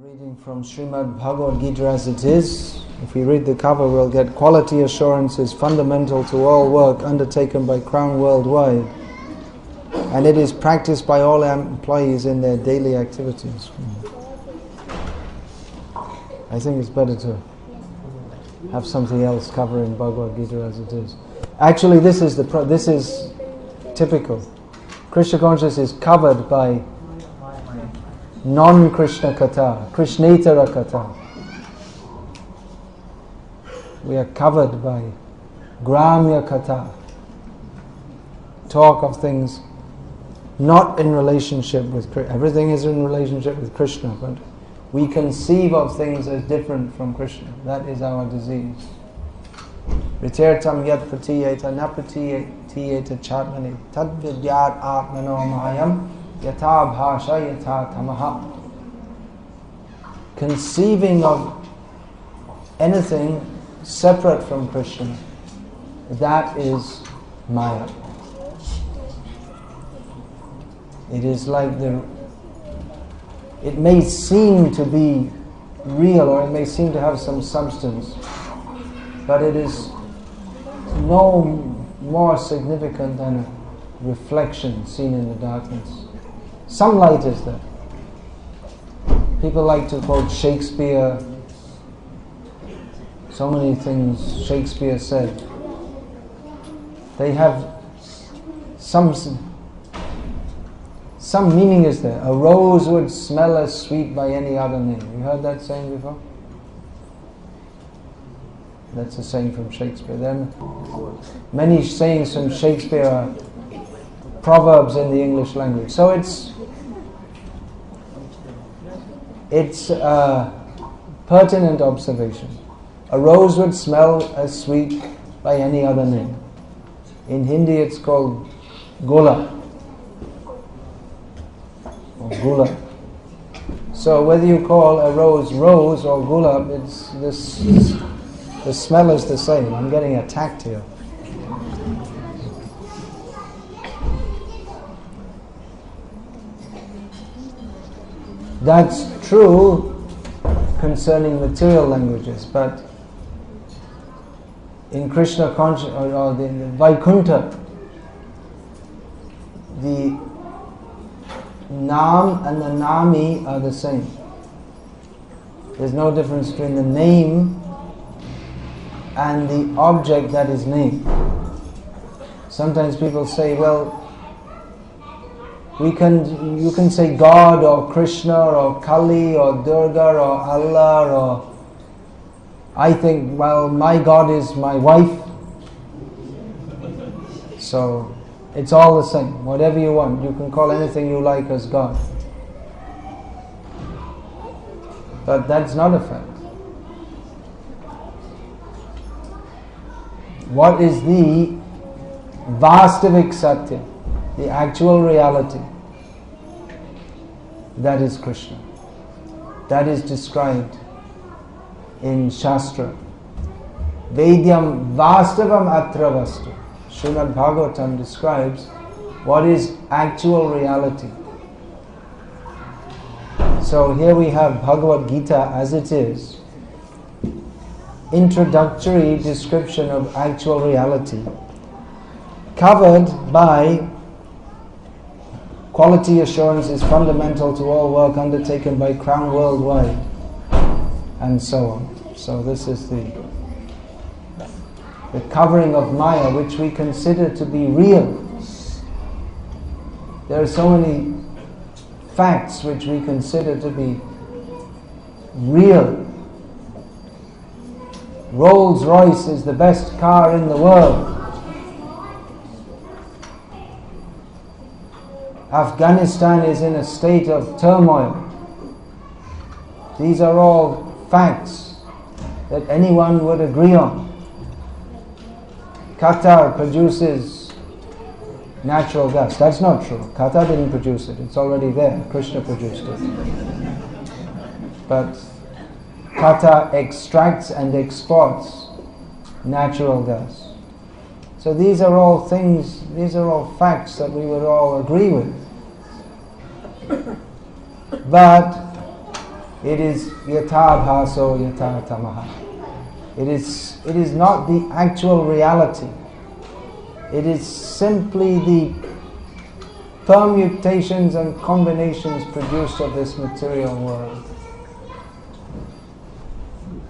Reading from Srimad Bhagavad Gita as it is. If we read the cover, we'll get quality assurance is fundamental to all work undertaken by Crown worldwide, and it is practiced by all employees in their daily activities. I think it's better to have something else covering Bhagavad Gita as it is. Actually, this is typical. Krishna consciousness is covered by non-Krishna kata, Krishnetara kata. We are covered by Gramya kata, talk of things not in relationship with Krishna. Everything is in relationship with Krishna, but we conceive of things as different from Krishna. That is our disease. Ritirtam yat pratiyeta na pratiyeta chatmani tad vidyat atmano mayam yatha bhasha yatha tamaha. Conceiving of anything separate from Krishna, that is Maya. It is like it may seem to be real, or it may seem to have some substance, but it is no more significant than a reflection seen in the darkness. Some light is there. People like to quote Shakespeare. So many things Shakespeare said. They have some meaning is there. A rose would smell as sweet by any other name. You heard that saying before? That's a saying from Shakespeare. Then many sayings from Shakespeare are proverbs in the English language. So it's a pertinent observation. A rose would smell as sweet by any other name. In Hindi it's called gola or gula. So whether you call a rose rose or gulab, the smell is the same. I'm getting attacked here. That's true concerning material languages, but in Krishna consciousness, or the Vaikuntha, the Nam and the Nami are the same. There's no difference between the name and the object that is named. Sometimes people say, well, you can say God or Krishna or Kali or Durga or Allah, or I think, well, my God is my wife. So it's all the same. Whatever you want, you can call anything you like as God. But that's not a fact. What is the Vastavik Satya, the actual reality? That is Krishna. That is described in Shastra. Vedyam Vastavam Atra Vastu. Srimad Bhagavatam describes what is actual reality. So here we have Bhagavad Gita as it is, introductory description of actual reality, covered by quality assurance is fundamental to all work undertaken by Crown worldwide, and so on. So this is the covering of Maya, which we consider to be real. There are so many facts which we consider to be real. Rolls-Royce is the best car in the world. Afghanistan is in a state of turmoil. These are all facts that anyone would agree on. QATAR produces natural gas. That's not true. QATAR didn't produce it. It's already there. Krishna produced it. But QATAR extracts and exports natural gas. So these are all things, these are all facts that we would all agree with. But It is yatha bhaso yatha tamaha. It is not the actual reality. It is simply the permutations and combinations produced of this material world.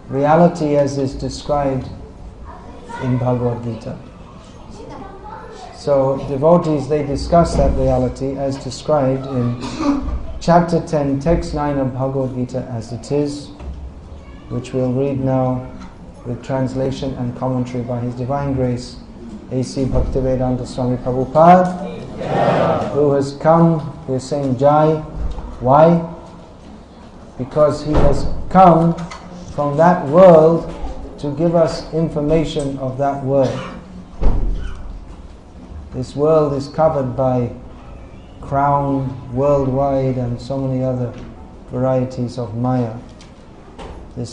Reality as is described in Bhagavad Gita. So devotees, they discuss that reality as described in chapter 10, text 9 of Bhagavad Gita as it is, which we'll read now with translation and commentary by His Divine Grace, A.C. Bhaktivedanta Swami Prabhupada, who has come, we are saying Jai. Why? Because he has come from that world to give us information of that world. This world is covered by crown, worldwide, and so many other varieties of Maya. The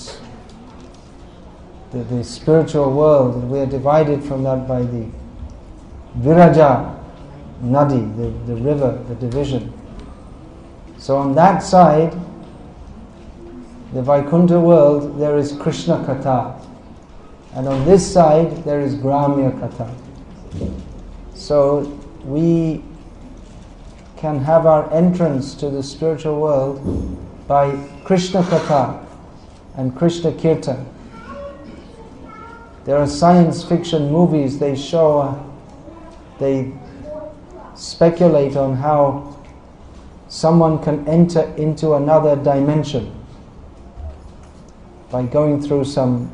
spiritual world, we are divided from that by the Vraja, Nadi, the river, the division. So on that side, the Vaikuntha world, there is Krishna Katha. And on this side, there is Gramya Katha. So we can have our entrance to the spiritual world by Krishna Katha and Krishna Kirtan. There are science fiction movies, they speculate on how someone can enter into another dimension by going through some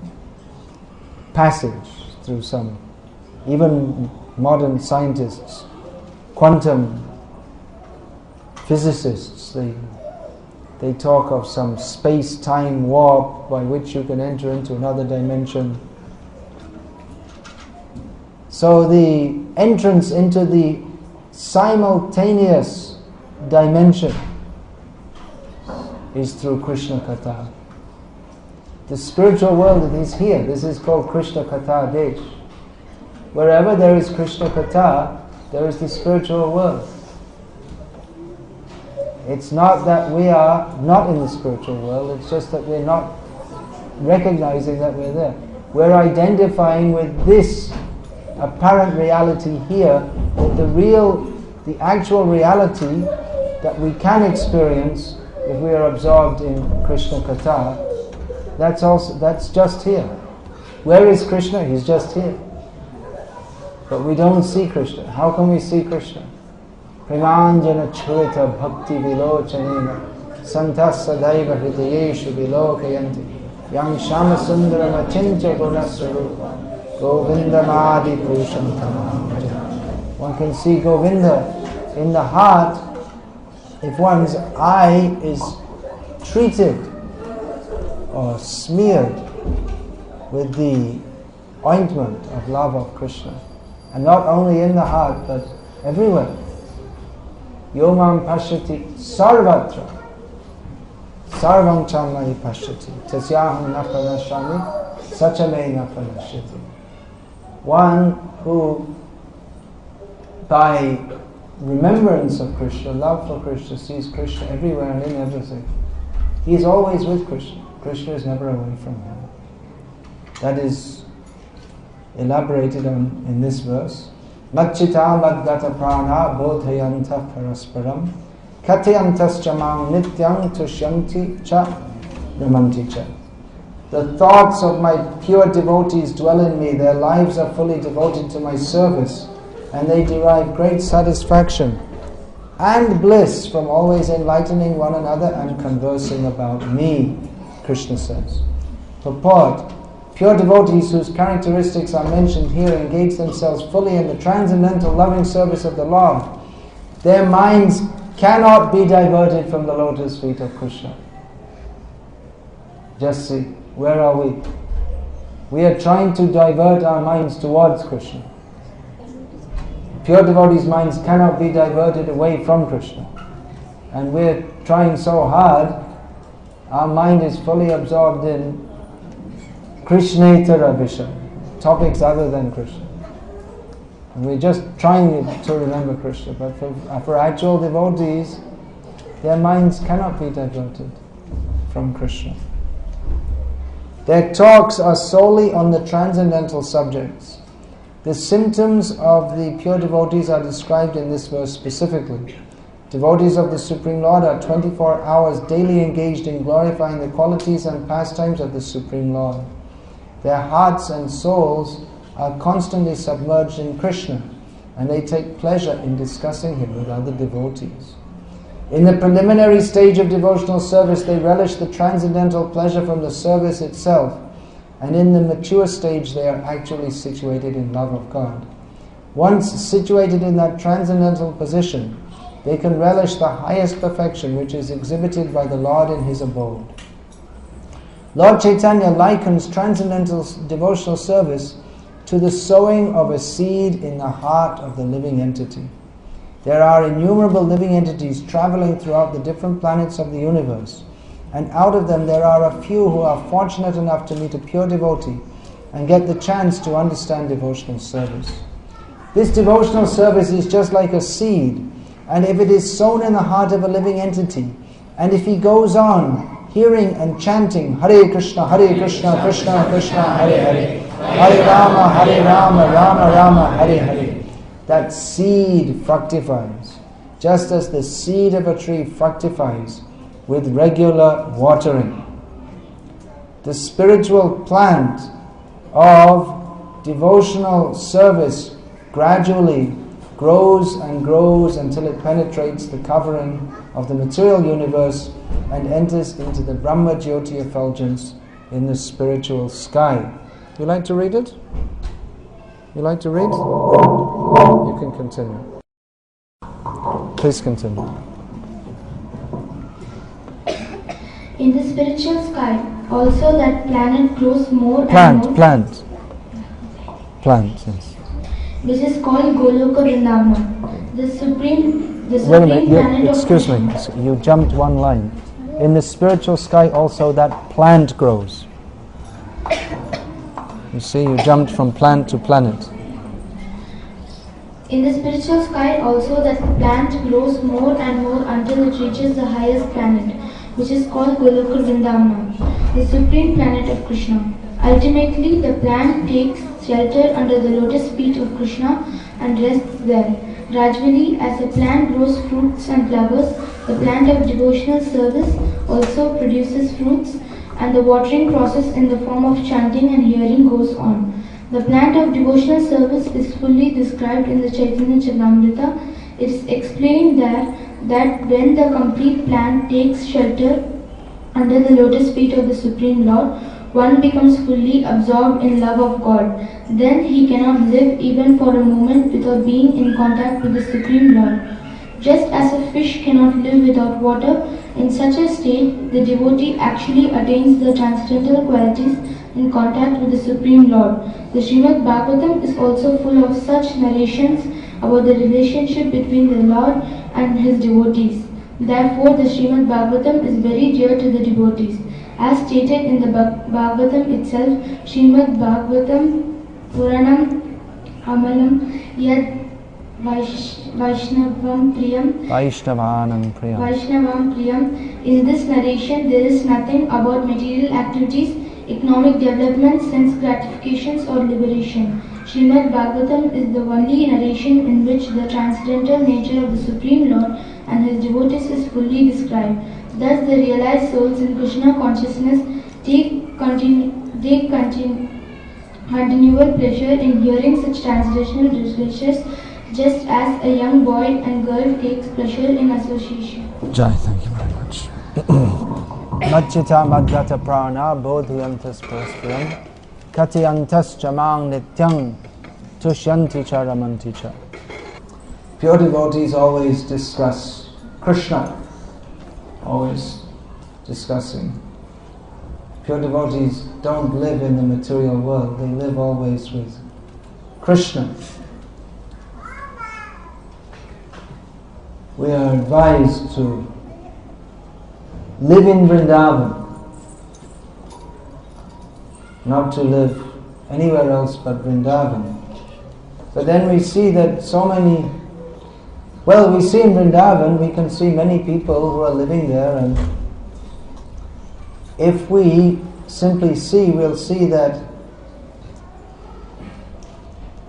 passage, through some, even modern scientists, quantum physicists, they talk of some space-time warp by which you can enter into another dimension. So the entrance into the simultaneous dimension is through Krishna Katha. The spiritual world is here. This is called Krishna Katha Desh. Wherever there is Krishna Katha, there is the spiritual world. It's not that we are not in the spiritual world, it's just that we're not recognizing that we're there. We're identifying with this apparent reality here, but the actual reality that we can experience if we are absorbed in Krishna Katha, that's just here. Where is Krishna? He's just here. But we don't see Krishna. How can we see Krishna? Primanjana churita bhakti vilochanena santas sadaiva hridayeshu vilokayanti yang shama sundaram achincha gunasvarupa govindamadi purusham tamam. One can see Govinda in the heart if one's eye is treated or smeared with the ointment of love of Krishna. And not only in the heart, but everywhere. Yomam pashyati sarvatra sarvam chamai pashyati tasyaham napanashami sachame napanashyati. One who, by remembrance of Krishna, love for Krishna, sees Krishna everywhere and in everything. He is always with Krishna. Krishna is never away from him. That is elaborated on in this verse. Machita madgata prana bodhayantah parasparam katyantas chamam nityam tushyanti cha ramanti cha. The thoughts of my pure devotees dwell in me. Their lives are fully devoted to my service, and they derive great satisfaction and bliss from always enlightening one another and conversing about me, Krishna says. Purport: pure devotees whose characteristics are mentioned here engage themselves fully in the transcendental loving service of the Lord. Their minds cannot be diverted from the lotus feet of Krishna. Just see, where are we? We are trying to divert our minds towards Krishna. Pure devotees' minds cannot be diverted away from Krishna. And we're trying so hard, our mind is fully absorbed in Krishnetara Vishya, topics other than Krishna. And we're just trying to remember Krishna, but for actual devotees, their minds cannot be diverted. from Krishna. Their talks are solely on the transcendental subjects. The symptoms of the pure devotees are described in this verse specifically. Devotees of the Supreme Lord are 24 hours daily engaged in glorifying the qualities and pastimes of the Supreme Lord. Their hearts and souls are constantly submerged in Krishna, and they take pleasure in discussing Him with other devotees. In the preliminary stage of devotional service, they relish the transcendental pleasure from the service itself, and in the mature stage, they are actually situated in love of God. Once situated in that transcendental position, they can relish the highest perfection which is exhibited by the Lord in His abode. Lord Chaitanya likens transcendental devotional service to the sowing of a seed in the heart of the living entity. There are innumerable living entities traveling throughout the different planets of the universe, and out of them there are a few who are fortunate enough to meet a pure devotee and get the chance to understand devotional service. This devotional service is just like a seed, and if it is sown in the heart of a living entity, and if he goes on hearing and chanting Hare Krishna, Krishna Krishna, Hare Hare, Hare Rama, Rama Rama, Hare Hare, that seed fructifies, just as the seed of a tree fructifies with regular watering. The spiritual plant of devotional service gradually grows and grows until it penetrates the covering of the material universe and enters into the Brahma Jyoti effulgence in the spiritual sky. You like to read it? You like to read? You can continue. Please continue. In the spiritual sky, also that planet grows more and more. Plant, yes. Which is called Goloka Vrindavana. The supreme Wait a minute, planet excuse me, you jumped one line. In the spiritual sky also that plant grows. You see, you jumped from plant to planet. In the spiritual sky also that plant grows more and more until it reaches the highest planet, which is called Goloka Vrindavana, the supreme planet of Krishna. Ultimately, the plant takes shelter under the lotus feet of Krishna and rests there. Gradually, as the plant grows fruits and flowers, the plant of devotional service also produces fruits, and the watering process in the form of chanting and hearing goes on. The plant of devotional service is fully described in the Chaitanya Charitamrita. It is explained that when the complete plant takes shelter under the lotus feet of the Supreme Lord, one becomes fully absorbed in love of God. Then he cannot live even for a moment without being in contact with the Supreme Lord. Just as a fish cannot live without water, in such a state, the devotee actually attains the transcendental qualities in contact with the Supreme Lord. The Srimad Bhagavatam is also full of such narrations about the relationship between the Lord and His devotees. Therefore, the Srimad Bhagavatam is very dear to the devotees. As stated in the Bhagavatam itself, Srimad Bhagavatam Puranam Amalam Yad Vaishnavam Priyam. In this narration, there is nothing about material activities, economic development, sense gratifications or liberation. Srimad Bhagavatam is the only narration in which the transcendental nature of the Supreme Lord and His devotees is fully described. Thus, the realized souls in Krishna consciousness take continual pleasure in hearing such transcendental discourses, just as a young boy and girl takes pleasure in association. Jai, thank you very much. Madhita madhata prana bodhiyantas praspram katiyantas chamang nityang tushyanti charamanti cha. Pure devotees always discuss Krishna, always discussing. Pure devotees don't live in the material world, they live always with Krishna. We are advised to live in Vrindavan, not to live anywhere else but Vrindavan. But then we see that we see in Vrindavan, we can see many people who are living there and if we simply see, we'll see that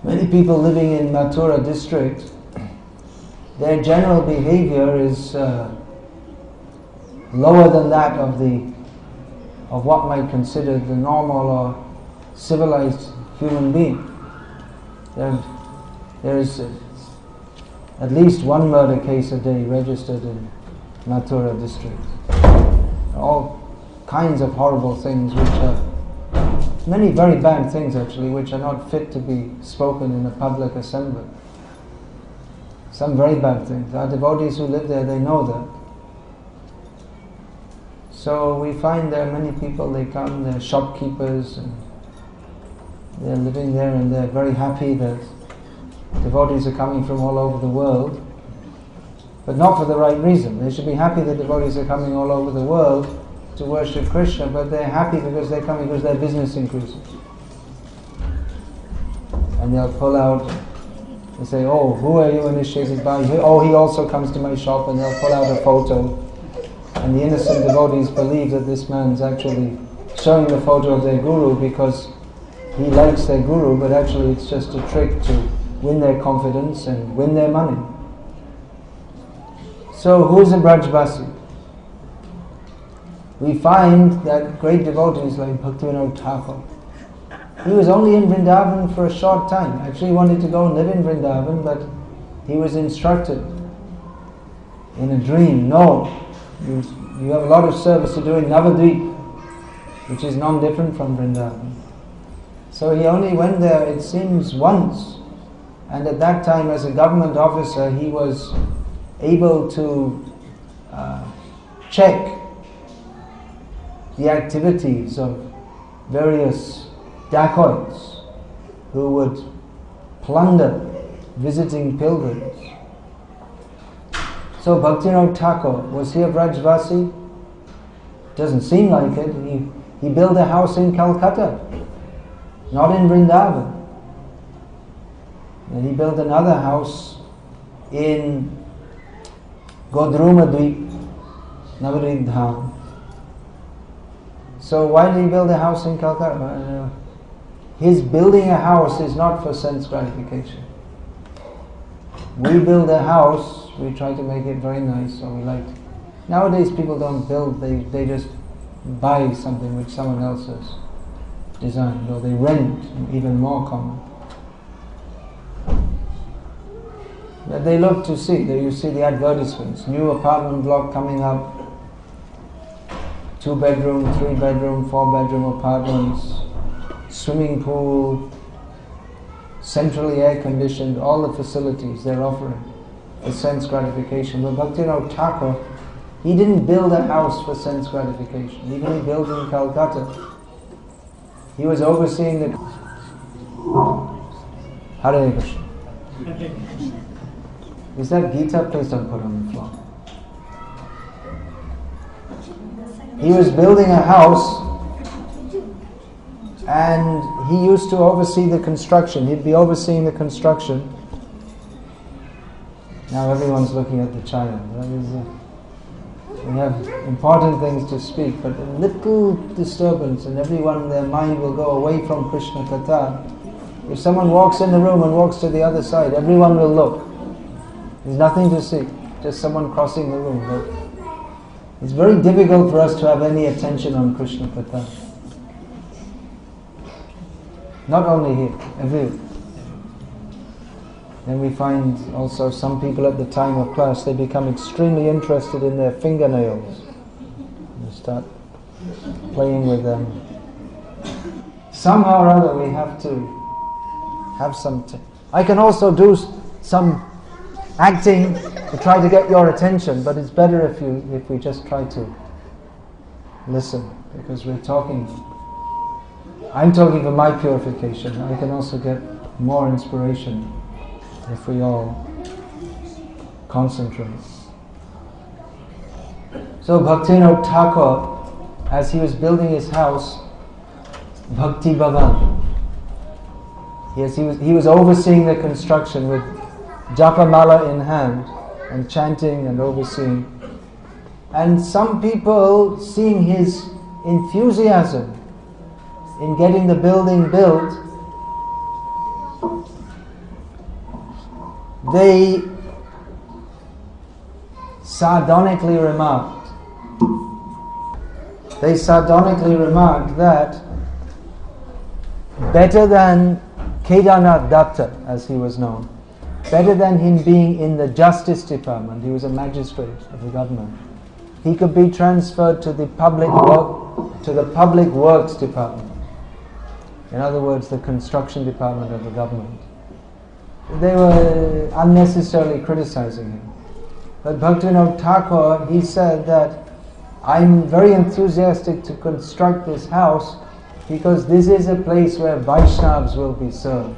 many people living in Mathura district, their general behavior is lower than that of what might consider the normal or civilized human being. There is at least one murder case a day registered in Mathura district. All kinds of horrible things, which are many very bad things actually, which are not fit to be spoken in a public assembly. Some very bad things. Our devotees who live there, they know that. So we find there are many people, they come, they're shopkeepers, and they're living there, and they're very happy that devotees are coming from all over the world, but not for the right reason. They should be happy that devotees are coming all over the world to worship Krishna, but they're happy because they're coming because their business increases. And they'll pull out, they say, oh, who are you initiated by? Oh, he also comes to my shop, and they'll pull out a photo. And the innocent devotees believe that this man's actually showing the photo of their guru because he likes their guru, but actually it's just a trick to win their confidence and win their money. So who's a Brajvasi? We find that great devotees like Bhaktivinoda Thakur, he was only in Vrindavan for a short time. Actually he wanted to go and live in Vrindavan, but he was instructed in a dream, no, you have a lot of service to do in Navadvip, which is non-different from Vrindavan. So he only went there, it seems, once. And at that time, as a government officer, he was able to check the activities of various dacoits who would plunder visiting pilgrims. So Bhaktivinoda Thakur, was he a Vrajvasi? Doesn't seem like it. He built a house in Calcutta, not in Vrindavan. And he built another house in Godrumadvip, Navarid Dham. So why did he build a house in Calcutta? His building a house is not for sense gratification. We build a house, we try to make it very nice, or we like. Nowadays people don't build, they just buy something which someone else has designed, or they rent, even more common. But they look to see, you see the advertisements, new apartment block coming up, 2-bedroom, 3-bedroom, 4-bedroom apartments, swimming pool, centrally air conditioned, all the facilities they're offering for sense gratification. But Bhaktivinoda Thakur, he didn't build a house for sense gratification. Even he built in Calcutta. He was overseeing the Hare Krishna. Is that Gita? Please don't put it on the floor. He was building a house, and he used to oversee the construction. He'd be overseeing the construction. Now everyone's looking at the child. We have important things to speak, but a little disturbance and everyone, their mind will go away from Krishna QATAR. If someone walks in the room and walks to the other side, everyone will look. There's nothing to see, just someone crossing the room. But it's very difficult for us to have any attention on Krishna QATAR. Not only here, everywhere. Then we find also some people at the time of class, they become extremely interested in their fingernails. They start playing with them. Somehow or other we have to have some... I can also do some acting to try to get your attention, but it's better if we just try to listen, because we're talking... I'm talking for my purification. I can also get more inspiration if we all concentrate. So Bhaktivinoda Thakur, as he was building his house, Bhakti Bhavan, yes, he was overseeing the construction with Japamala in hand and chanting and overseeing. And some people, seeing his enthusiasm in getting the building built, they sardonically remarked that better than Kedarnath Datta, as he was known, better than him being in the Justice Department, he was a magistrate of the government, he could be transferred to the Public Works Department. In other words, the construction department of the government. They were unnecessarily criticizing him. But Bhaktivinoda Thakur, he said that I'm very enthusiastic to construct this house because this is a place where Vaishnavas will be served.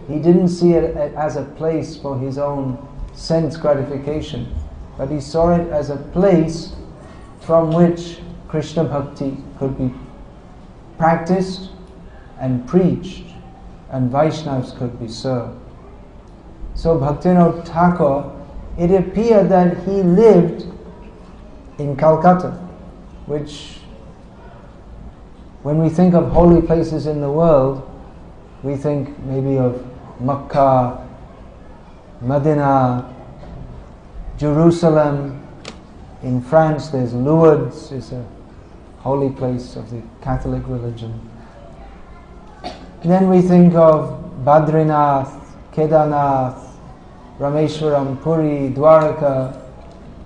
He didn't see it as a place for his own sense gratification, but he saw it as a place from which Krishna Bhakti could be practiced and preached, and Vaishnavas could be served. So Bhaktivinoda Thakur, it appeared that he lived in Calcutta, which, when we think of holy places in the world, we think maybe of Makkah, Medina, Jerusalem. In France there's Lourdes, is a holy place of the Catholic religion. Then we think of Badrinath, Kedarnath, Rameshwaram, Puri, Dwaraka,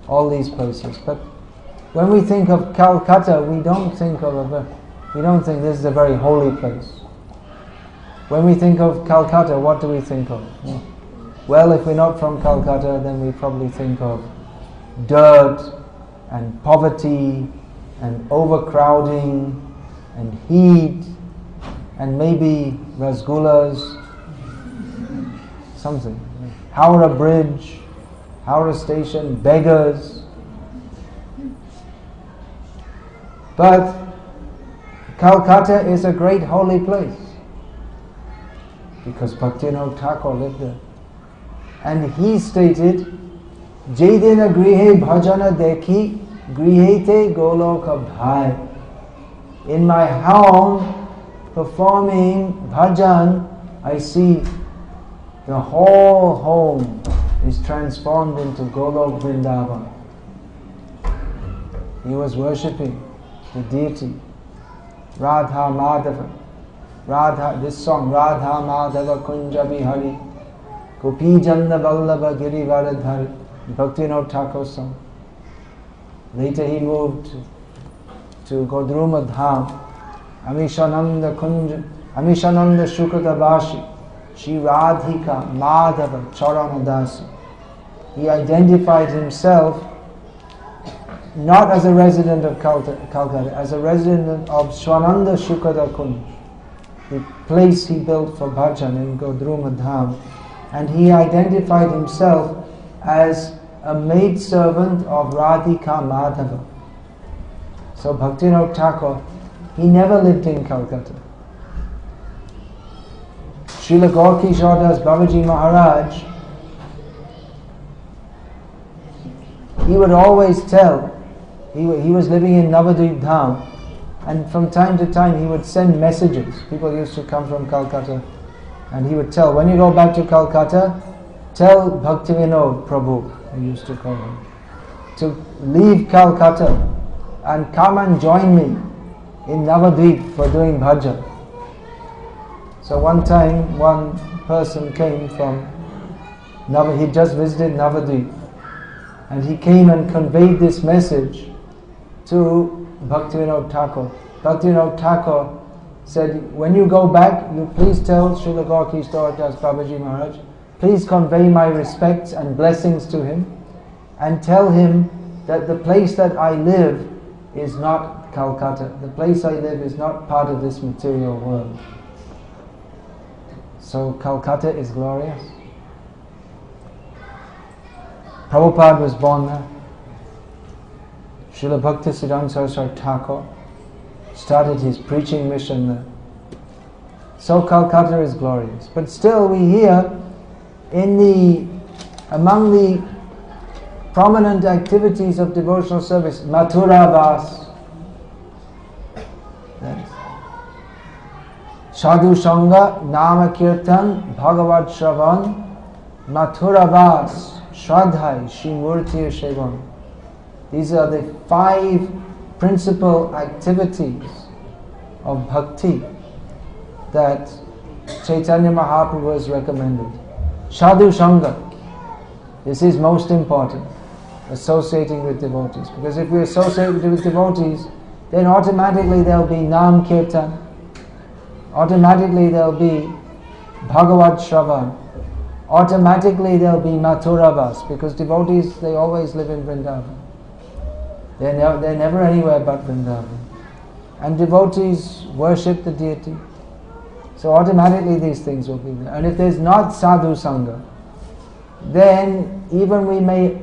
all these places. But when we think of Calcutta, we don't think this is a very holy place. When we think of Calcutta, what do we think of? Well, if we're not from Calcutta, then we probably think of dirt and poverty and overcrowding and heat and maybe rasgullas, something. Howrah Bridge, Howrah Station, beggars. But Calcutta is a great holy place because Bhaktivinoda Thakur lived there. And he stated, Jaidina grihe bhajana dekhi grihete goloka bhai. In my home, performing bhajan, I see the whole home is transformed into Golok Vrindavan. He was worshipping the deity, Radha Madhava. This song, Radha Madhava Kunja Bihari, Gopi Janda Vallabha Girivaradhari, Bhaktivinoda Thakur's song. Later he moved to Godruma Dham, Amishananda Shukata Vashi, Shri Radhika Madhava Charanadasi. He identified himself not as a resident of Calcutta, as a resident of Swananda Shukada Kunj, the place he built for bhajan in Godruma Dham. And he identified himself as a maidservant of Radhika Madhava. So Bhaktivinoda Thakur, he never lived in Calcutta. Srila Gaurkishore Das Babaji Maharaj, he would always tell, he was living in Navadvip Dham, and from time to time he would send messages. People used to come from Calcutta, and he would tell, when you go back to Calcutta, tell Bhaktivinoda Prabhu, he used to call him, to leave Calcutta and come and join me in Navadvip for doing bhajan. So one time, one person came from he just visited Navadvip, and he came and conveyed this message to Bhaktivinoda Thakur. Bhaktivinoda Thakur said, when you go back, you please tell Srila Gaurkishore Das Babaji Maharaj, please convey my respects and blessings to him, and tell him that the place that I live is not Calcutta. The place I live is not part of this material world. So Calcutta is glorious. Prabhupada was born there. Srila Bhaktisiddhanta Saraswati Thakur started his preaching mission there. So Calcutta is glorious. But still we hear among the prominent activities of devotional service, Mathura Vas. Sadhu Sangha, Nama Kirtan, Bhagavad Shravan, Mathuravas, Shraddhai, Shrimurti Shevan. These are the 5 principal activities of bhakti that Chaitanya Mahaprabhu has recommended. Sadhu Sangha, this is most important, associating with devotees. Because if we associate with devotees, then automatically there will be Nam Kirtan, automatically there will be Bhagavad Shravan, automatically there will be Mathuravas, because devotees, they always live in Vrindavan. They're never anywhere but Vrindavan. And devotees worship the deity. So automatically these things will be there. And if there's not Sadhu Sangha, then even we may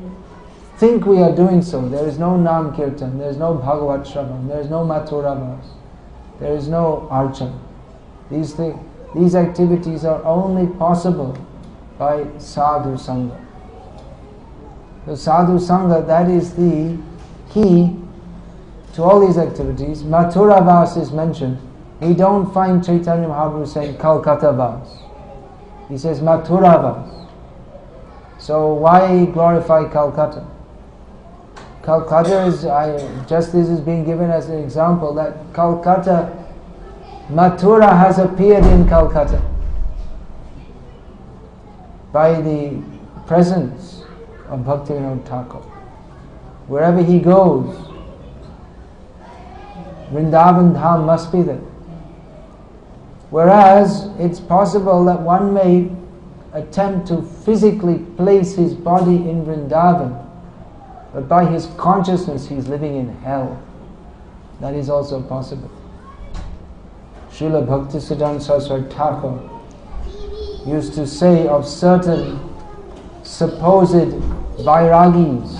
think we are doing so. There is no Nam Kirtan, there is no Bhagavad Shravan, there is no Mathuravas, there is no Archan. These activities are only possible by Sadhu Sangha. The Sadhu Sangha, that is the key to all these activities. Mathuravas is mentioned. We don't find Chaitanya Mahaprabhu saying Calcutta Vas. He says Mathuravas. So why glorify Calcutta? Calcutta is, just this is being given as an example, that Calcutta, Mathura has appeared in Calcutta by the presence of Bhaktivinoda Thakur. Wherever he goes, Vrindavan Dham must be there. Whereas it's possible that one may attempt to physically place his body in Vrindavan, but by his consciousness he's living in hell. That is also possible. Srila Bhaktisiddhanta Saraswati Thakur used to say of certain supposed Vairagis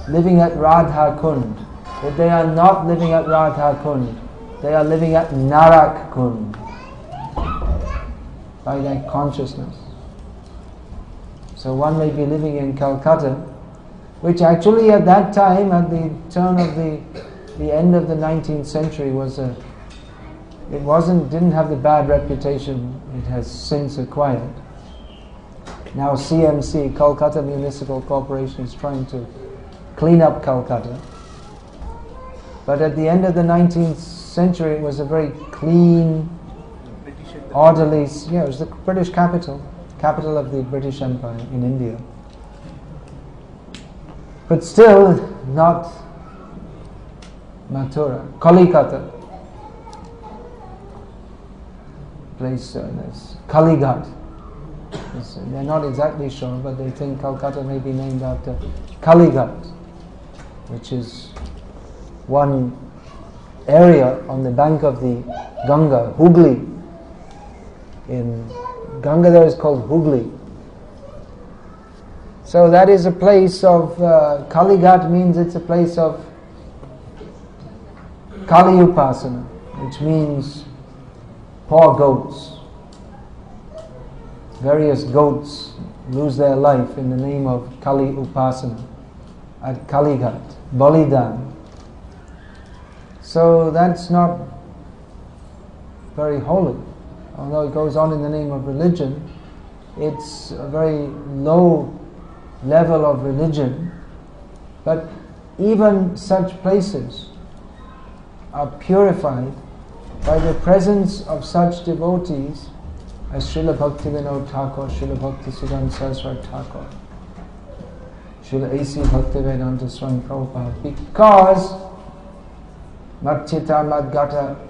living at Radha Kund, that they are not living at Radha Kund, they are living at Narak Kund, by their consciousness. So one may be living in Calcutta, which actually at that time, at the turn of the end of the 19th century, didn't have the bad reputation it has since acquired. Now CMC, Kolkata Municipal Corporation, is trying to clean up Calcutta. But at the end of the 19th century, it was a very clean, orderly, it was the British capital of the British Empire in India. But still not Mathura. Kalikata, place there's Kalighat. They're not exactly sure, but they think Calcutta may be named after Kalighat, which is one area on the bank of the Ganga, Hooghly. In Ganga there is called Hooghly. So that is a place of, Kalighat means it's a place of Kali Upasana, which means poor goats. Various goats lose their life in the name of Kali Upasana at Kalighat, Balidan. So that's not very holy. Although it goes on in the name of religion, it's a very low level of religion. But even such places are purified by the presence of such devotees as Srila Bhaktivinoda Thakur, Srila Bhaktisiddhanta Saraswati Thakur, Srila A.C. Bhaktivedanta Swami Prabhupada, because Madchita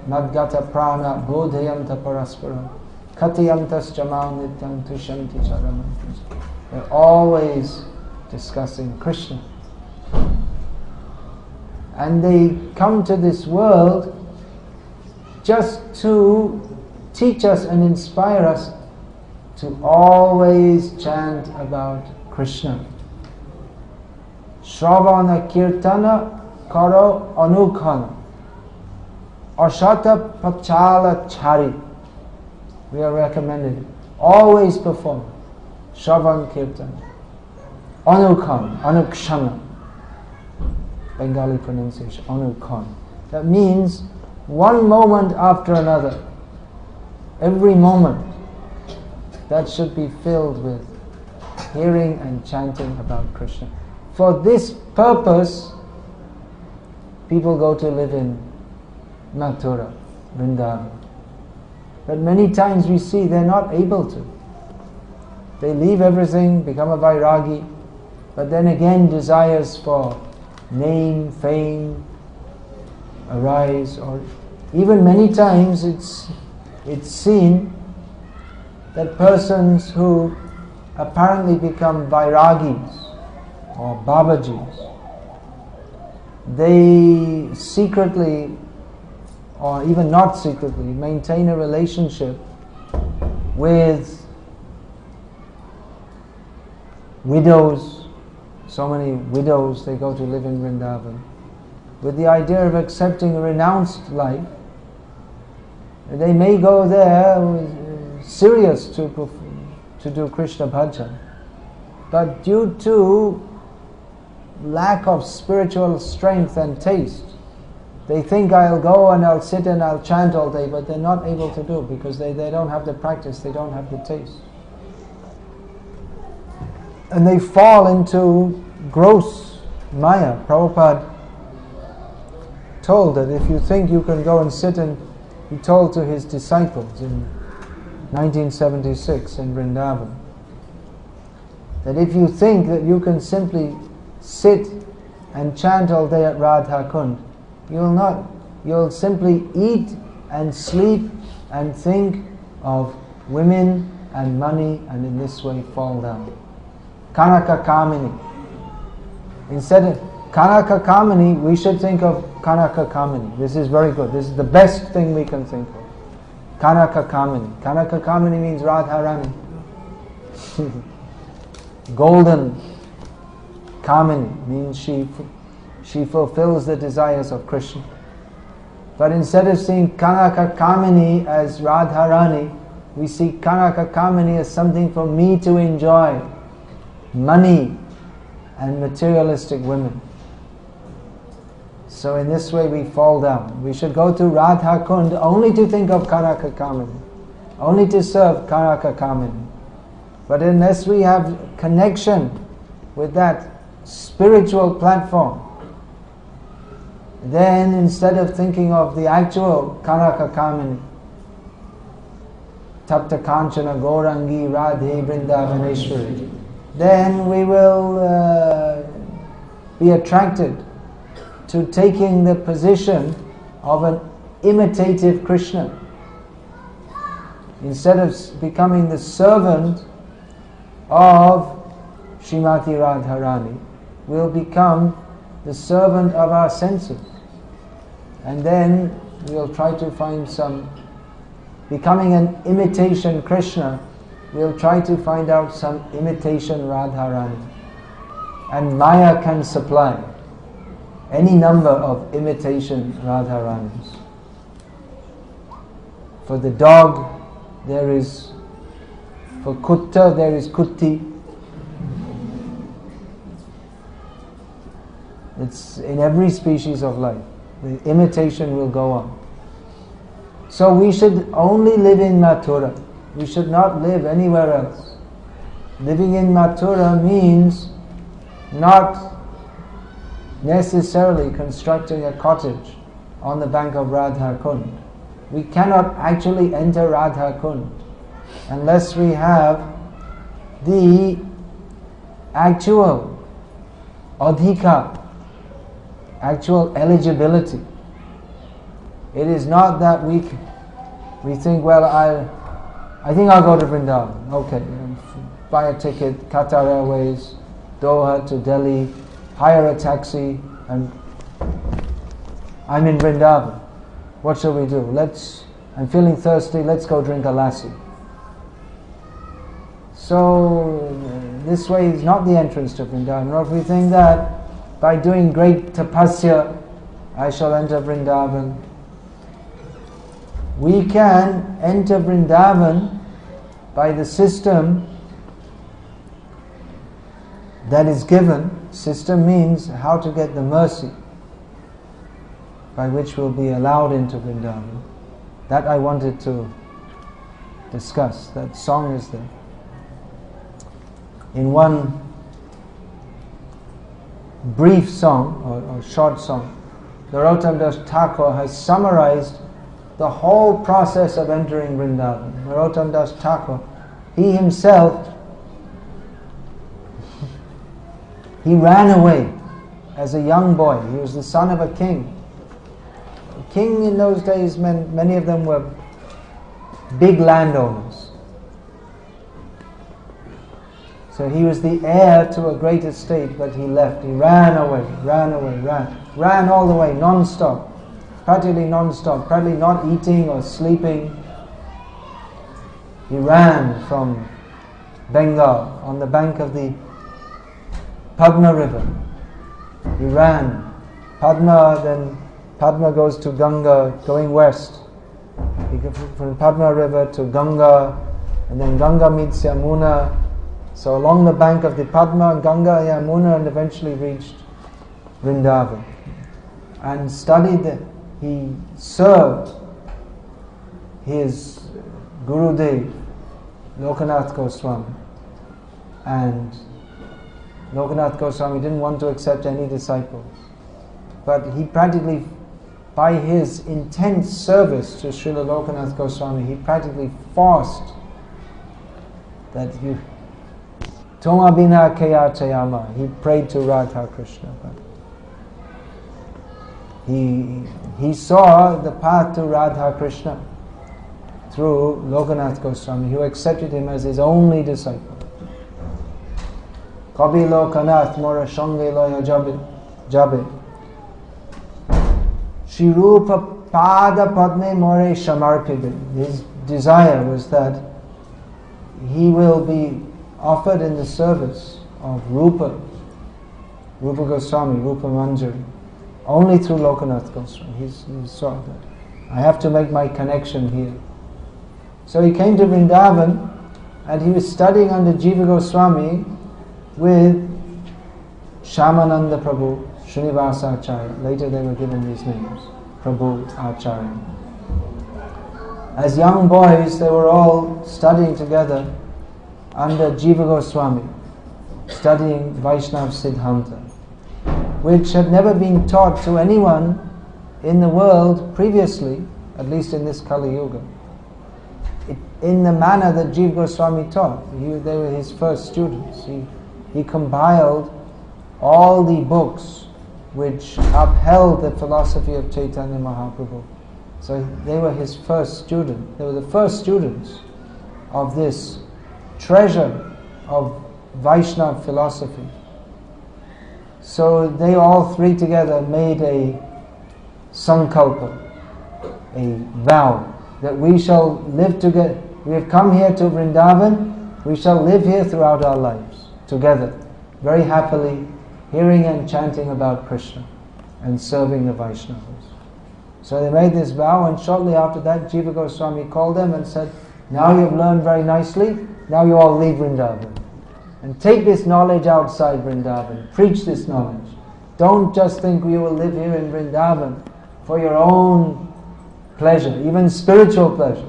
Madgata Prana Bodhayanta Paraspara Katiyantas Jamal Nityam Tushanti Charamantas. They're always discussing Krishna. And they come to this world just to teach us and inspire us to always chant about Krishna. Shravana Kirtana Karo Anukhana Ashata Pachala Chari. We are recommended. Always perform Shravan Kirtan. Anukhan, Anukshana. Bengali pronunciation, Anukhan. That means one moment after another. Every moment that should be filled with hearing and chanting about Krishna. For this purpose, people go to live in Mathura, Vrindavan. But many times we see they're not able to. They leave everything, become a vairagi, but then again desires for name, fame arise, or even many times it's seen that persons who apparently become vairagis or babajis, they secretly, or even not secretly, maintain a relationship with widows. So many widows, they go to live in Vrindavan with the idea of accepting a renounced life. They may go there serious to do Krishna bhajan, but due to lack of spiritual strength and taste, they think I'll go and I'll sit and I'll chant all day, but they're not able to do because they don't have the practice, they don't have the taste. And they fall into gross maya. Prabhupada told that if you think you can go and sit, and he told to his disciples in 1976 in Vrindavan, that if you think that you can simply sit and chant all day at Radha Kund, you'll not. You'll simply eat and sleep and think of women and money, and in this way fall down. Kanaka Kamini. Instead of Kanaka Kamini, we should think of Kanaka Kamini. This is very good. This is the best thing we can think of. Kanaka Kamini. Kanaka Kamini means Radharani. Golden Kamini means she fulfills the desires of Krishna. But instead of seeing Kanaka Kamini as Radharani, we see Kanaka Kamini as something for me to enjoy. Money and materialistic women. So in this way we fall down. We should go to Radha Kund only to think of Kanaka Kamini, only to serve Kanaka Kamini. But unless we have connection with that spiritual platform, then instead of thinking of the actual Kanaka Kamini, Tapta Kanchana Gaurangi Radhe Vrindavaneshwari, then we will be attracted to taking the position of an imitative Krishna. Instead of becoming the servant of Srimati Radharani, we'll become the servant of our senses. And then we'll try to find becoming an imitation Krishna, we'll try to find out some imitation Radharani. And Maya can supply any number of imitation Radharanis. For the dog, for Kutta, there is Kutti. It's in every species of life. The imitation will go on. So we should only live in Mathura. We should not live anywhere else. Living in Mathura means not necessarily constructing a cottage on the bank of Radha Kund. We cannot actually enter Radha Kund unless we have the actual adhika, actual eligibility. It is not that we think, well, I think I'll go to Vrindavan. Okay, buy a ticket, Qatar Airways, Doha to Delhi, hire a taxi, and I'm in Vrindavan. What shall we do? I'm feeling thirsty, let's go drink a lassi. So this way is not the entrance to Vrindavan. Or if we think that by doing great tapasya, I shall enter Vrindavan. We can enter Vrindavan by the system that is given. System means how to get the mercy by which we'll be allowed into Vrindavan. That I wanted to discuss. That song is there. In one brief song, or short song, Narottam Das Thakur has summarized the whole process of entering Vrindavan. Narottam Das Thakur, he himself, he ran away as a young boy. He was the son of a king. A king in those days, many of them were big landowners. So he was the heir to a great estate, but he left. He ran all the way, non-stop, practically non-stop, practically not eating or sleeping. He ran from Bengal on the bank of the Padma river. He ran. Then Padma goes to Ganga, going west. He goes from Padma river to Ganga, and then Ganga meets Yamuna. So along the bank of the Padma, Ganga, Yamuna, and eventually reached Vrindavan. And studied there. He served his Gurudev, Lokanath Goswami. And Lokanath Goswami didn't want to accept any disciples. But he practically, by his intense service to Srila Lokanath Goswami, he practically forced that you Toma bina kaya chayama. He prayed to Radha Krishna. He saw the path to Radha Krishna through Lokanath Goswami, who accepted him as his only disciple. Kabi Lokanath mora shange loya jabe. Shirupa pada padme more shamarpibe. His desire was that he will be offered in the service of Rupa Goswami, Rupa Manjari, only through Lokanath Goswami. He saw that. I have to make my connection here. So he came to Vrindavan and he was studying under Jiva Goswami with Shyamananda Prabhu, Srinivasa Acharya. Later they were given these names, Prabhu, Acharya. As young boys, they were all studying together under Jiva Goswami, studying Vaishnava Siddhanta, which had never been taught to anyone in the world previously, at least in this Kali Yuga, in the manner that Jiva Goswami taught. They were his first students. He compiled all the books which upheld the philosophy of Chaitanya Mahaprabhu. So they were his first student. They were the first students of this treasure of Vaishnava philosophy. So they all three together made a sankalpa, a vow, that we shall live together. We have come here to Vrindavan, we shall live here throughout our lives, together, very happily, hearing and chanting about Krishna and serving the Vaishnavas. So they made this vow, and shortly after that Jiva Goswami called them and said, now you have learned very nicely, now you all leave Vrindavan. And take this knowledge outside Vrindavan. Preach this knowledge. Don't just think you will live here in Vrindavan for your own pleasure, even spiritual pleasure.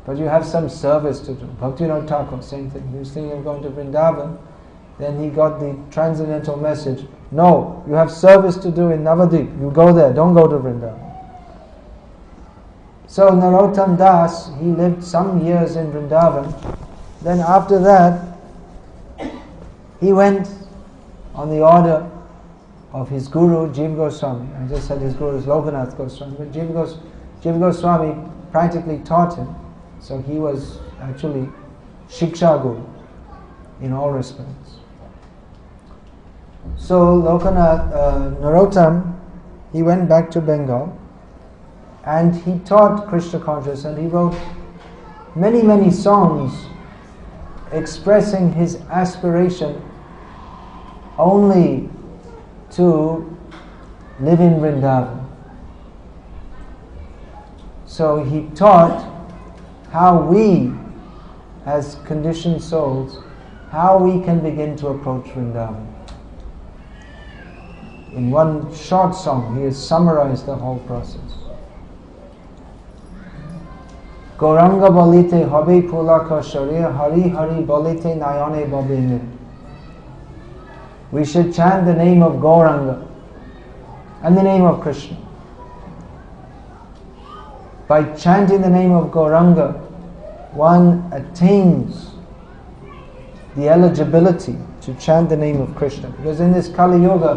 But you have some service to do. Bhaktivinoda Thakur, same thing. He was thinking of going to Vrindavan. Then he got the transcendental message. No, you have service to do in Navadvip. You go there, don't go to Vrindavan. So Narottam Das, he lived some years in Vrindavan. Then after that, he went on the order of his guru, Jiva Goswami. I just said his guru is Lokanath Goswami. But Jiva Goswami practically taught him. So he was actually Shiksha Guru in all respects. So Narottam, he went back to Bengal and he taught Krishna consciousness, and he wrote many, many songs expressing his aspiration only to live in Vrindavan. So he taught how we, as conditioned souls, how we can begin to approach Vrindavan. In one short song, he has summarized the whole process. Gauranga bolite hobe pulaka sharir, Hari Hari bolite nayane babine. We should chant the name of Gauranga and the name of Krishna. By chanting the name of Gauranga, one attains the eligibility to chant the name of Krishna. Because in this Kali Yuga,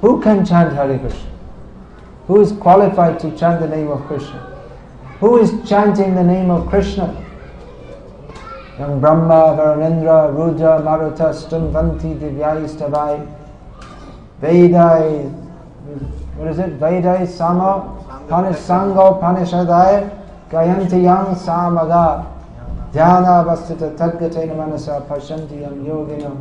who can chant Hare Krishna? Who is qualified to chant the name of Krishna? Who is chanting the name of Krishna? Yang Brahma, Varunendra, Rudra, Maruta, Stunvanti, Divyai, Stavai, Vedai, what is it? Vedai, Sama, Panisango, Panishadai, Gayanti Yang Samaga, Dhyana Vastita Tadgatena Manasa, Pashanti Yang Yoginam,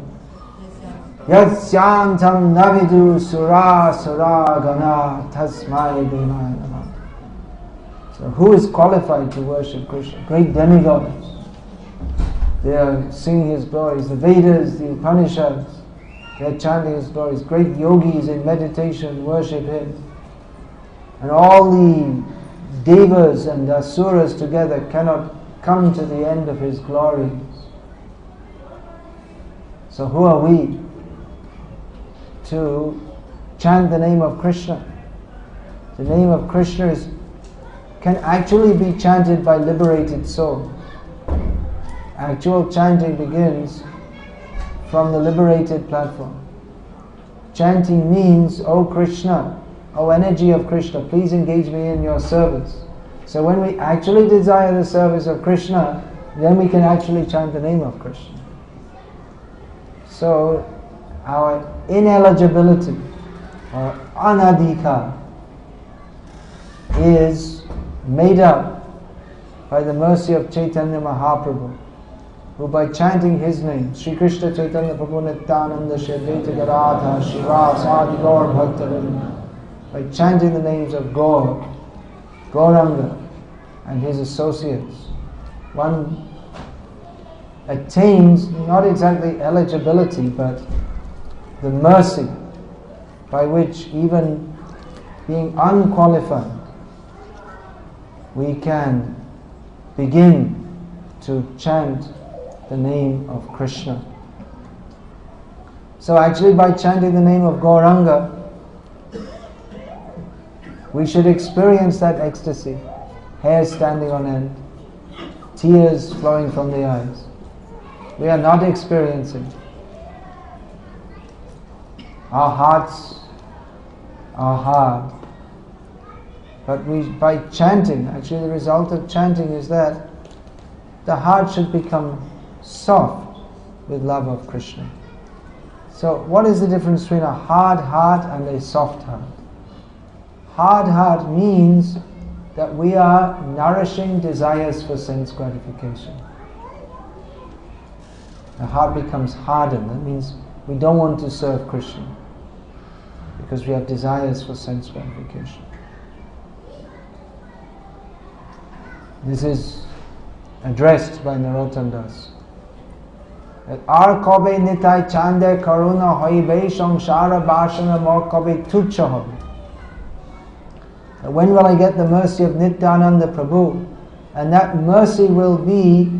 Yatsyantam Navidu Sura Sura Gana, Tasmai Bhimaya Namah. So who is qualified to worship Krishna? Great demigods. They are singing His glories. The Vedas, the Upanishads, they are chanting His glories. Great yogis in meditation worship Him. And all the devas and asuras together cannot come to the end of His glories. So who are we to chant the name of Krishna? The name of Krishna can actually be chanted by liberated souls. Actual chanting begins from the liberated platform. Chanting means, O Krishna, O energy of Krishna, please engage me in your service. So when we actually desire the service of Krishna, then we can actually chant the name of Krishna. So our ineligibility or anadhika is made up by the mercy of Chaitanya Mahaprabhu, who by chanting His name, Sri Krishna Chaitanya Prabhu Nityananda Shri Advaita Gadadhar Shiva Sadi Gaur Bhaktavinda, by chanting the names of Gaur, Gauranga and his associates, one attains not exactly eligibility but the mercy by which, even being unqualified, we can begin to chant the name of Krishna. So actually by chanting the name of Gauranga, we should experience that ecstasy, hair standing on end, tears flowing from the eyes. We are not experiencing. Our hearts are hard. But by chanting, actually the result of chanting is that the heart should become soft with love of Krishna. So what is the difference between a hard heart and a soft heart? Hard heart means that we are nourishing desires for sense gratification. The heart becomes hardened. That means we don't want to serve Krishna because we have desires for sense gratification. This is addressed by Narottam Das. Ar kobe nitai chande karuna hoibe samsara bashana mo kobe tuchha hobe. When will I get the mercy of Nityananda Prabhu? And that mercy will be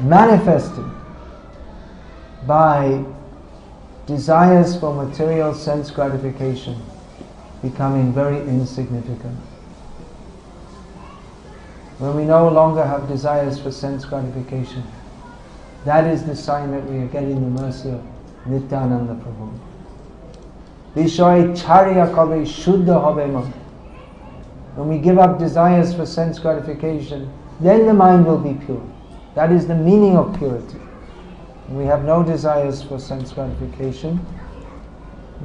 manifested by desires for material sense gratification becoming very insignificant. When we no longer have desires for sense gratification, that is the sign that we are getting the mercy of Nityananda Prabhu. Vishoy charya kabe shuddha hobe man. When we give up desires for sense gratification, then the mind will be pure. That is the meaning of purity. When we have no desires for sense gratification,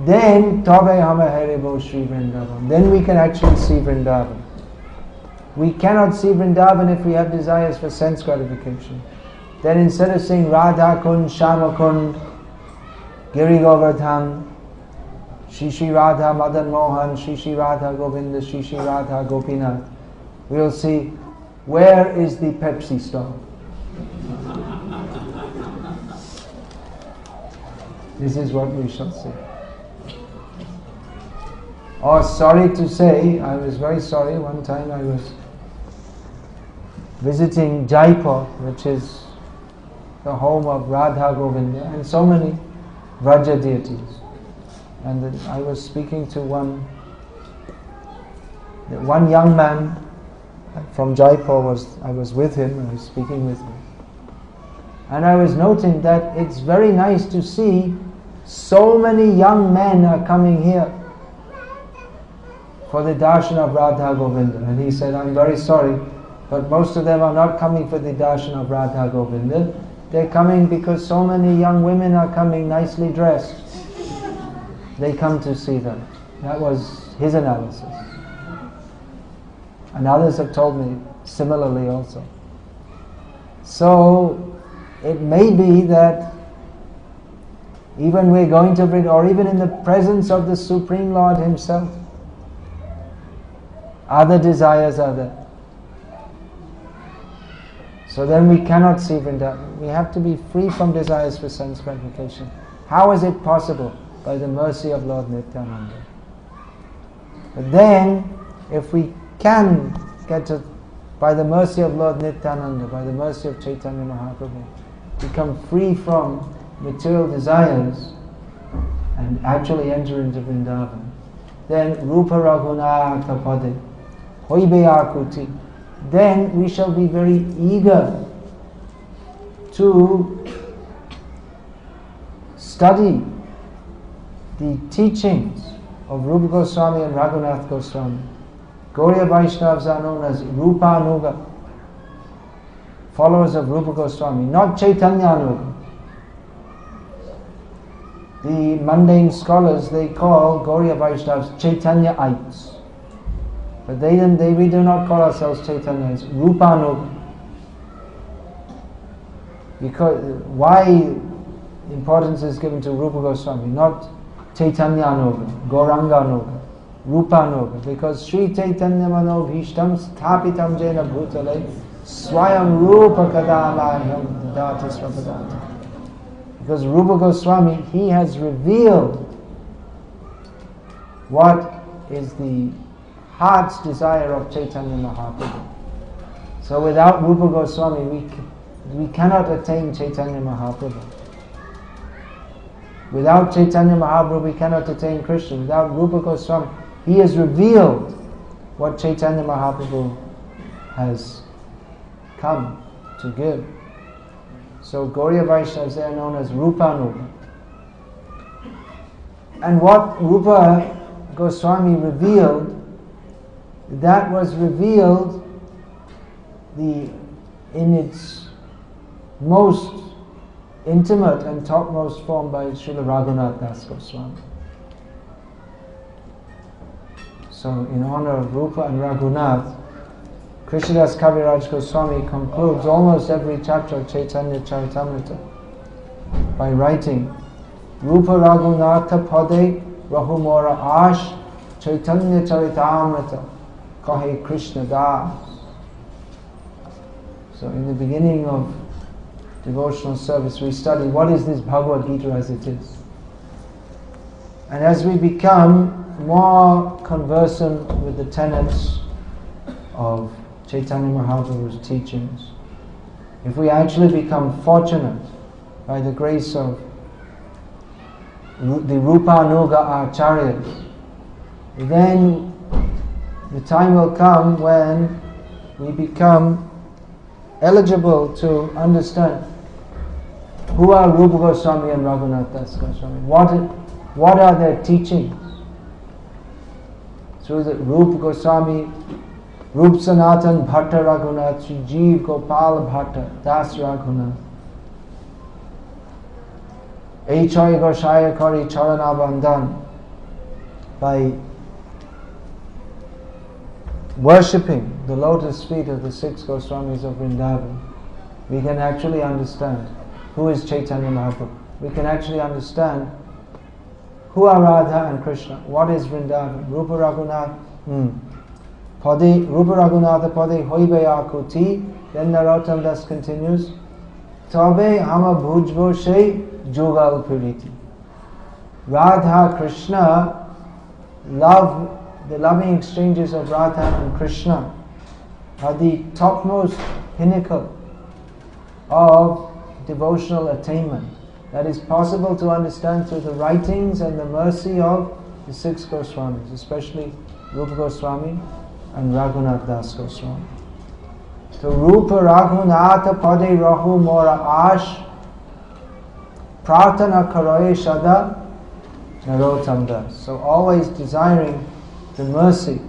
then tabe hame haribo Shri Vrindavan. Then we can actually see Vrindavan. We cannot see Vrindavan if we have desires for sense gratification. Then instead of saying Radha Kund, Shama Kund, Giri Govardhan, Shri Shri Radha Madan Mohan, Shri Shri Radha Govinda, Shri Shri Radha Gopinath, we will see, where is the Pepsi stall? This is what we shall see. Or sorry to say, I was very sorry, one time I was visiting Jaipur, which is the home of Radha Govinda and so many Vraja deities. And then I was speaking to one young man from Jaipur. I was with him, I was speaking with him. And I was noting that it's very nice to see so many young men are coming here for the darshan of Radha Govinda. And he said, I'm very sorry, but most of them are not coming for the darshan of Radha Govinda. They're coming because so many young women are coming nicely dressed. They come to see them. That was his analysis. And others have told me similarly also. So it may be that even we're going to bring, or even in the presence of the Supreme Lord Himself, other desires are there. So then we cannot see Vrindavan. We have to be free from desires for sense gratification. How is it possible? By the mercy of Lord Nityananda. But then, if we can get to, by the mercy of Lord Nityananda, by the mercy of Chaitanya Mahaprabhu, become free from material desires and actually enter into Vrindavan, then Rupa Raghunatha Pade, Hoibe Akuti, then we shall be very eager to study the teachings of Rupa Goswami and Raghunath Goswami. Gauriya Vaishnavas are known as Rupanuga, followers of Rupa Goswami, not Chaitanyanuga. The mundane scholars, they call Gauriya Vaishnavas Chaitanyaites. But we do not call ourselves Chaitanyaites, Rupanuga. Because why importance is given to Rupa Goswami, not Chaitanyanuga, Gauranganuga, Rupanuga? Because Sri Chaitanya Mano Bhishtam Sthapitam Jena Bhutale Swayam Rupa Kadamayam Dati Swapadati. Because Rupa Goswami, he has revealed what is the heart's desire of Chaitanya Mahaprabhu. So without Rupa Goswami, we cannot attain Chaitanya Mahaprabhu. Without Chaitanya Mahaprabhu, we cannot attain Krishna. Without Rupa Goswami, he has revealed what Chaitanya Mahaprabhu has come to give. So Gauriya Vaishnavas, they are known as Rupanuga. And what Rupa Goswami revealed, that was revealed in its most intimate and topmost form by Srila Raghunath Das Goswami. So in honor of Rupa and Raghunath, Krishnadas Kaviraj Goswami concludes almost every chapter of Chaitanya Charitamrita by writing Rupa Raghunatha Pade Rahumora Ash Chaitanya Charitamrita Kahe Krishna Das. So in the beginning of devotional service we study what is this Bhagavad Gita as it is. And as we become more conversant with the tenets of Chaitanya Mahaprabhu's teachings, if we actually become fortunate by the grace of the Rupanuga Acharyas, then the time will come when we become eligible to understand who are Rupa Goswami and Raghunath Das Goswami. What are their teachings? Through the Rupa Goswami, Rup Sanatan Bhatta Raghunath, Sri Jeev Gopal Bhatta Das Raghunath, Eichai Goshaya Kari Charanabandhan. By worshipping the lotus feet of the 6 Goswamis of Vrindavan, we can actually understand who is Chaitanya Mahaprabhu. We can actually understand who are Radha and Krishna. What is Vrindavan? Rupa Raghunath. Rupa Raghunatha Pade Hoibe Akuti. Then Narottam Das continues, Tabe Hama Bhujbo She Jogal Puriti. Radha, Krishna, the loving exchanges of Radha and Krishna are the topmost pinnacle of devotional attainment that is possible to understand through the writings and the mercy of the 6 Goswamis, especially Rupa Goswami and Raghunath Das Goswami. So Rupa Raghunatha Pade Rahu Mora Ash Pratana Karoye Shada Narottam Das. So always desiring the mercy,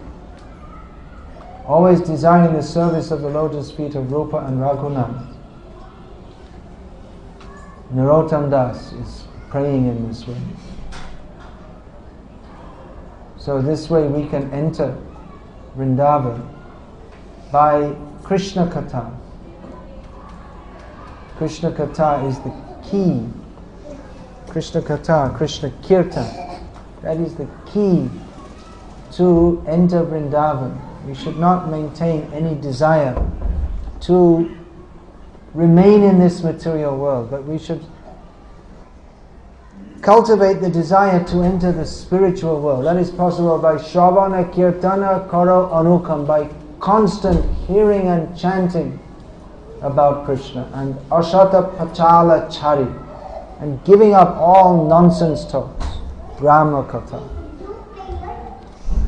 always desiring the service of the lotus feet of Rupa and Raghunath. Narottam Das is praying in this way. So this way we can enter Vrindavan by Krishna Katha. Krishna Katha is the key. Krishna Katha, Krishna Kirtan, that is the key to enter Vrindavan. We should not maintain any desire to remain in this material world, but we should cultivate the desire to enter the spiritual world. That is possible by Shravana Kirtana Karo Anukam, by constant hearing and chanting about Krishna, and Ashata Pachala Chari, and giving up all nonsense talks, Brahma Katha.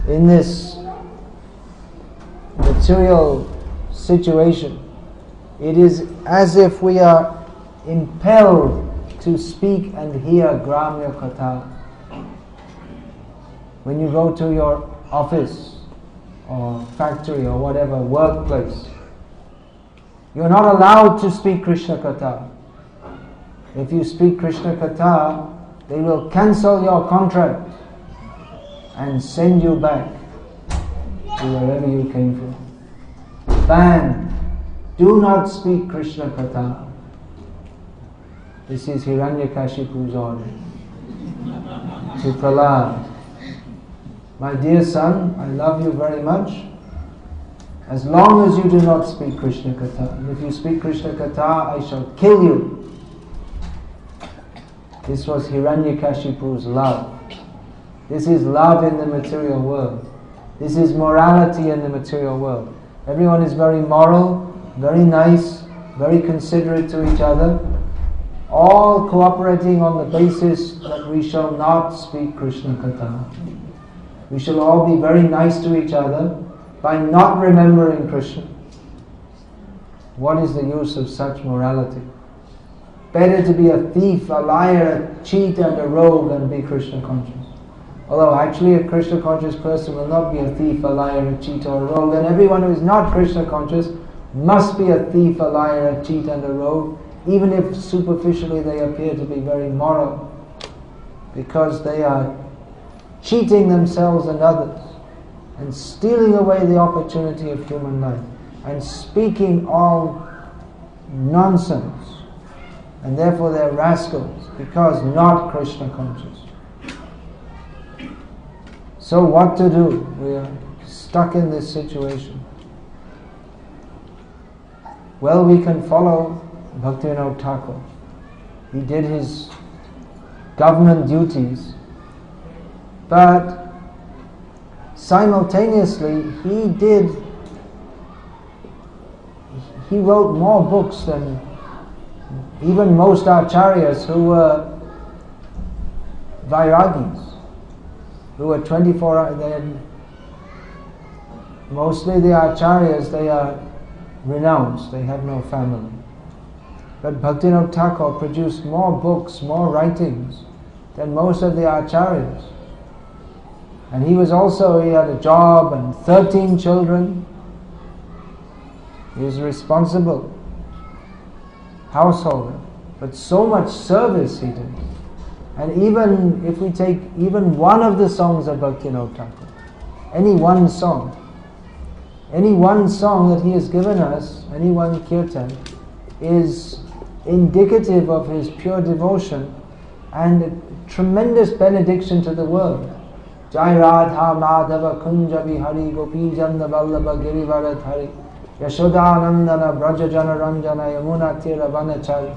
In this material situation, it is as if we are impelled to speak and hear Gramya Katha. When you go to your office or factory or whatever, workplace, you're not allowed to speak Krishna Katha. If you speak Krishna Katha, they will cancel your contract and send you back to wherever you came from. Ban. Do not speak Krishna Katha. This is Hiranyakashipu's order to Prahlad. My dear son, I love you very much. As long as you do not speak Krishna Katha. And if you speak Krishna Katha, I shall kill you. This was Hiranyakashipu's love. This is love in the material world. This is morality in the material world. Everyone is very moral, very nice, very considerate to each other, all cooperating on the basis that we shall not speak Krishna Katha. We shall all be very nice to each other by not remembering Krishna. What is the use of such morality? Better to be a thief, a liar, a cheat and a rogue and be Krishna conscious. Although actually a Krishna conscious person will not be a thief, a liar, a cheat or a rogue, and everyone who is not Krishna conscious must be a thief, a liar, a cheat and a rogue, even if superficially they appear to be very moral, because they are cheating themselves and others and stealing away the opportunity of human life and speaking all nonsense, and therefore they're rascals because not Krishna conscious. So what to do? We are stuck in this situation. Well, we can follow Bhaktivinoda Thakur. He did his government duties, but simultaneously he wrote more books than even most acharyas who were vairagis, who were 24 hours. Mostly the acharyas, they are renounced, they have no family. But Bhaktivinoda Thakur produced more books, more writings than most of the acharyas. And he had a job and 13 children. He was responsible householder, but so much service he did. And even if we take even one of the songs of Bhaktivinoda Thakur, any one song that he has given us, any one kirtan, is indicative of his pure devotion and a tremendous benediction to the world. Jai Radha Madhava Kunja Vihari Gopi Janda Vallabha Girivarat Hari Yashodanandana Braja Jana Ranjana Yamuna Tira Vanachari.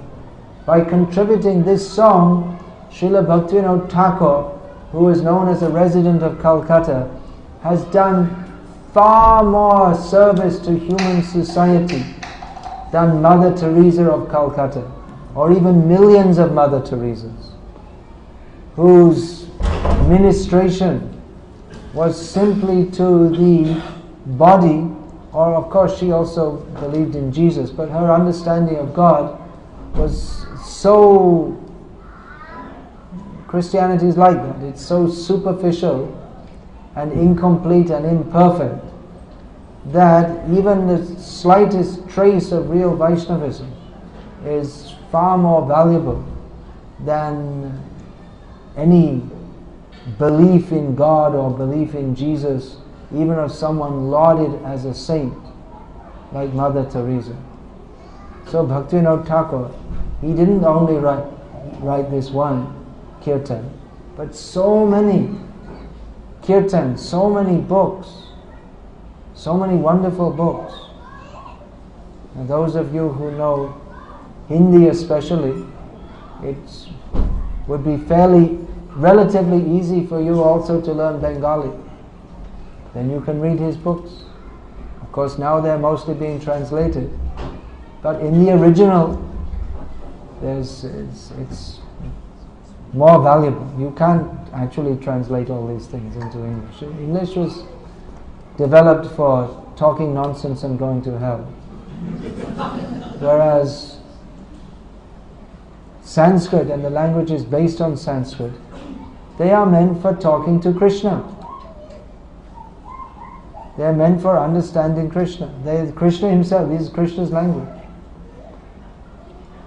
By contributing this song, Srila Bhaktivinoda Thakur, who is known as a resident of Calcutta, has done far more service to human society than Mother Teresa of Calcutta, or even millions of Mother Teresas, whose ministration was simply to the body, or of course she also believed in Jesus, but her understanding of God was so, Christianity is like that, it's so superficial and incomplete and imperfect that even the slightest trace of real Vaishnavism is far more valuable than any belief in God or belief in Jesus, even of someone lauded as a saint like Mother Teresa. So Bhaktivinoda Thakur, he didn't only write this one kirtan, but so many kirtans, so many books, so many wonderful books. And those of you who know Hindi especially, it would be relatively easy for you also to learn Bengali. Then you can read his books. Of course now they're mostly being translated, but in the original it's more valuable. You can't actually translate all these things into English. English was developed for talking nonsense and going to hell. Whereas Sanskrit and the languages based on Sanskrit, they are meant for talking to Krishna. They are meant for understanding Krishna. Krishna himself, this is Krishna's language.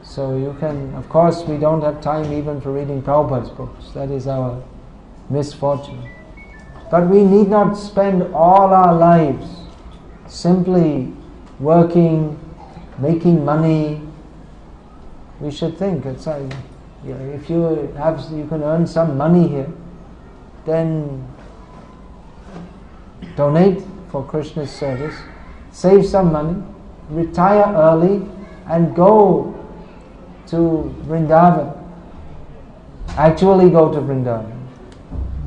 So you can, of course we don't have time even for reading Prabhupada's books. That is our misfortune. But we need not spend all our lives simply working, making money. We should think, if you can earn some money here, then donate for Krishna's service, save some money, retire early and go to Vrindavan. Actually go to Vrindavan,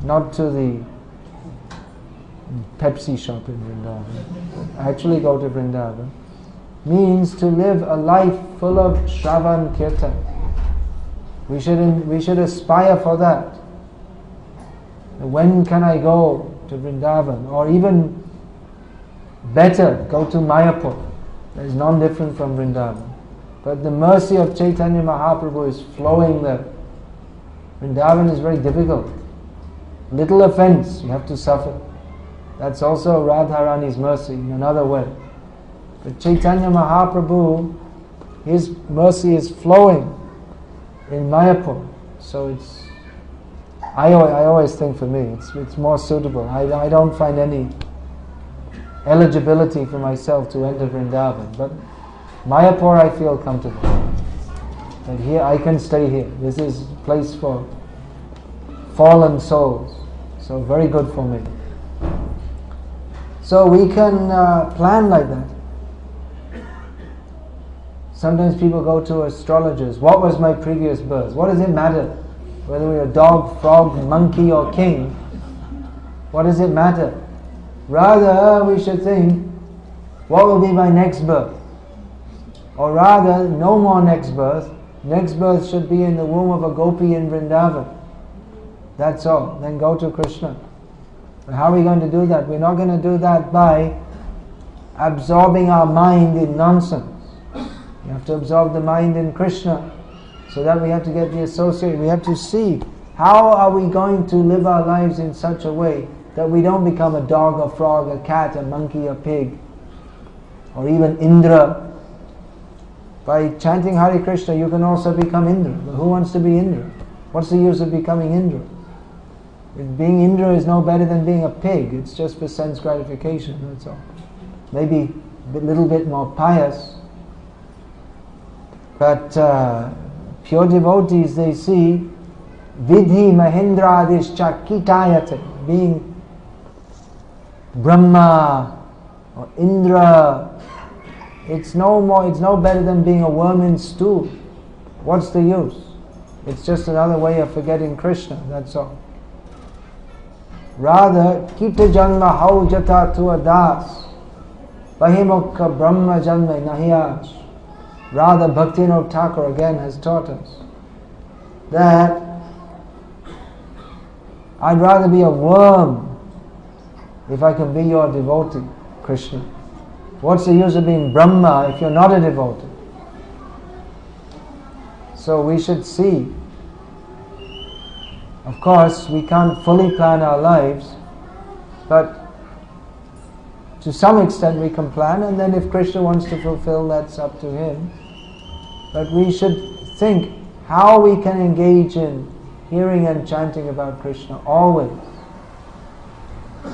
not to the Pepsi shop in Vrindavan. Actually go to Vrindavan means to live a life full of Shravan Kirtan. We should aspire for that. When can I go to Vrindavan? Or even better, go to Mayapur. That is non-different from Vrindavan. But the mercy of Chaitanya Mahaprabhu is flowing there. Vrindavan is very difficult. Little offense, you have to suffer. That's also Radharani's mercy in another way. But Chaitanya Mahaprabhu, his mercy is flowing in Mayapur. So I always think for me, it's more suitable. I don't find any eligibility for myself to enter Vrindavan. But Mayapur I feel comfortable. And here I can stay here. This is a place for fallen souls. So very good for me. So we can plan like that. Sometimes people go to astrologers. What was my previous birth? What does it matter? Whether we're a dog, frog, monkey or king. What does it matter? Rather we should think, what will be my next birth? Or rather, no more next birth. Next birth should be in the womb of a gopi in Vrindavan. That's all. Then go to Krishna. But how are we going to do that? We're not going to do that by absorbing our mind in nonsense. We have to absorb the mind in Krishna. So that we have to get the association. We have to see how are we going to live our lives in such a way that we don't become a dog, a frog, a cat, a monkey, a pig, or even Indra. By chanting Hare Krishna, you can also become Indra. But who wants to be Indra? What's the use of becoming Indra? Being Indra is no better than being a pig. It's just for sense gratification, that's all. Maybe a little bit more pious. But pure devotees, they see Vidhi Mahendradish Chakitayate, being Brahma or Indra. It's no better than being a worm in stew. What's the use? It's just another way of forgetting Krishna, that's all. Rather, Kita Janma Hau Jata Tua Das, Bahimokka Brahma Janma Nahiyaj. Rather, Bhaktivinoda Thakur again has taught us that I'd rather be a worm if I can be your devotee, Krishna. What's the use of being Brahma if you're not a devotee? So we should see. Of course, we can't fully plan our lives, but to some extent we can plan, and then if Krishna wants to fulfill, that's up to him. But we should think how we can engage in hearing and chanting about Krishna always.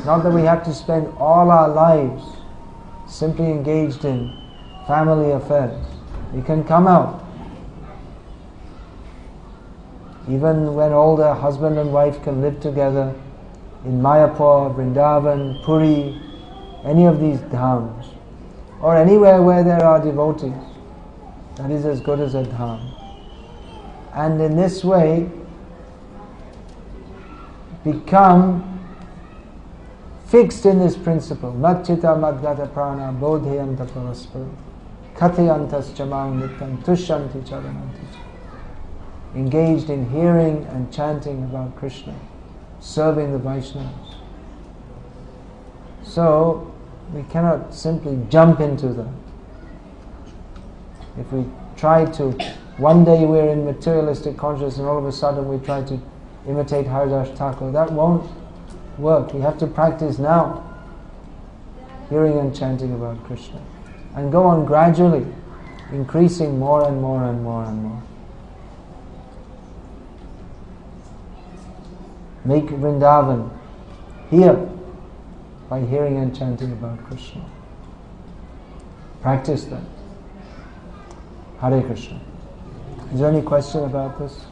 Not that we have to spend all our lives simply engaged in family affairs. We can come out. Even when older husband and wife can live together in Mayapur, Vrindavan, Puri, any of these dhams, or anywhere where there are devotees, that is as good as a dham. And in this way, become fixed in this principle. Matchita madgata prana bodhayanta paraspara kathayantas chamang nityam tushyanti charananti. Engaged in hearing and chanting about Krishna, serving the Vaishnavas. So, we cannot simply jump into that. If we try to, one day we're in materialistic consciousness and all of a sudden we try to imitate Haridas Thakur, that won't work. We have to practice now, hearing and chanting about Krishna. And go on gradually, increasing more and more and more and more. Make Vrindavan here by hearing and chanting about Krishna. Practice that. Hare Krishna. Is there any question about this?